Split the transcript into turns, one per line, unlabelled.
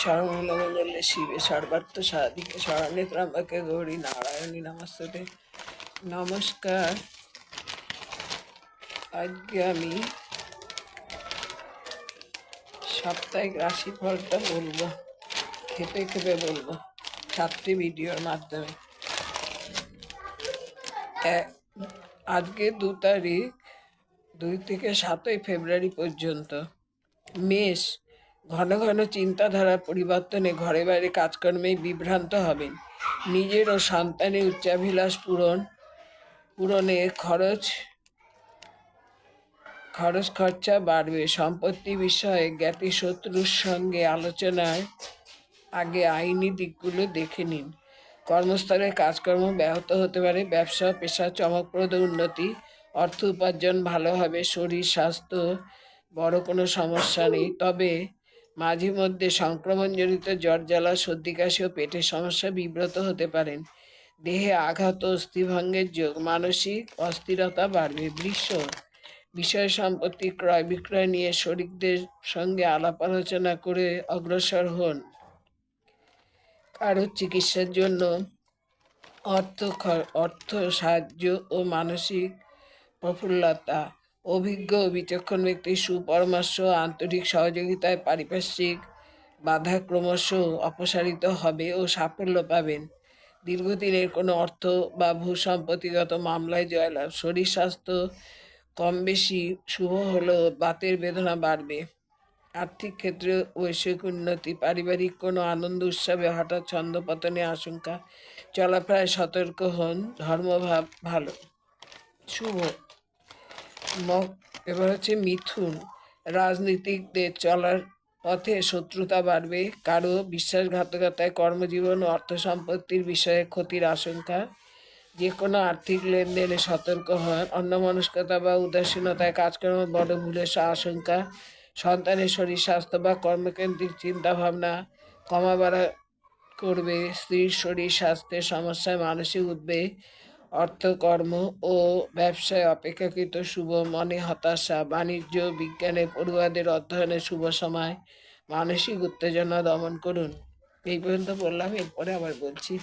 সর্বমঙ্গলে শিবে সর্বার্থ সাধিকে শরণে ত্র্যম্বকে গৌরী নারায়ণী নমস্তুতে। নমস্কার। আজকে আমি সাপ্তাহিক রাশিফলটা বলবো, খেপে খেপে বলবো 7টি ভিডিওর মাধ্যমে। আজকে 2 তারিখ, 2 থেকে 7ই ফেব্রুয়ারি পর্যন্ত। মেষ, ঘন ঘন চিন্তাধারা পরিবর্তনে ঘরে বাইরে কাজকর্মে বিভ্রান্ত হবেন। নিজের ও সন্তানের উচ্চাভিলাষ পূরণে খরচ খরচা বাড়বে। সম্পত্তি বিষয়ে জ্ঞাতি শত্রুর সঙ্গে আলোচনায় আগে আইনি দিকগুলো দেখে নিন। কর্মস্থলে কাজকর্ম ব্যাহত হতে পারে। ব্যবসা পেশা চমকপ্রদ উন্নতি, অর্থ উপার্জন ভালো হবে। শরীর স্বাস্থ্য বড় কোনো সমস্যা নেই, তবে মাঝে মধ্যে সংক্রমণজনিত জ্বর জ্বালা সর্দি কাশি ও পেটের সমস্যা বিব্রত হতে পারেন। দেহে আঘাত ও অস্থিভঙ্গের যোগ, মানসিক অস্থিরতা বাড়বে। বৃষ, বিষয় সম্পত্তি ক্রয় বিক্রয় নিয়ে শরিকদের সঙ্গে আলাপ আলোচনা করে অগ্রসর হন। কারো চিকিৎসার জন্য অর্থ সাহায্য ও মানসিক প্রফুল্লতা। অভিজ্ঞ ও বিচক্ষণ ব্যক্তির সুপরামর্শ ও আন্তরিক সহযোগিতায় পারিপার্শ্বিক বাধা ক্রমশ অপসারিত হবে ও সাফল্য পাবেন। দীর্ঘদিনের কোনো অর্থ বা ভূসম্পত্তিগত মামলায় জয়লাভ। শরীর স্বাস্থ্য কম বেশি শুভ হলেও বাতের বেদনা বাড়বে। আর্থিক ক্ষেত্রে বৈষয়িক উন্নতি। পারিবারিক কোনো আনন্দ উৎসবে হঠাৎ ছন্দপতনের আশঙ্কা। চলাফেরায় সতর্ক হন। ধর্মভাব ভালো, শুভ। এবার হচ্ছে মিথুন, রাজনীতিকদের চলার পথে শত্রুতা বাড়বে। কারো বিশ্বাসঘাতকতায় কর্মজীবন ও অর্থ সম্পত্তির বিষয়ে ক্ষতির আশঙ্কা। যে কোনো আর্থিক লেনদেনে সতর্ক হন। অন্যমনস্কতা বা উদাসীনতায় কাজকর্ম বড় ভুলের আশঙ্কা। সন্তানের শরীর স্বাস্থ্য বা কর্মকেন্দ্রিক চিন্তাভাবনা কমা বাড়া করবে। স্ত্রীর শরীর স্বাস্থ্যের সমস্যায় মানসিক উদ্বেগ। অর্থকর্ম ও ব্যবসায় অপেক্ষাকৃত শুভ, মনে হতাশা। বাণিজ্য বিজ্ঞানে পড়ুয়াদের অধ্যয়নের শুভ সময়। মানসিক উত্তেজনা দমন করুন। এই পর্যন্ত বললাম, এরপরে আবার বলছি।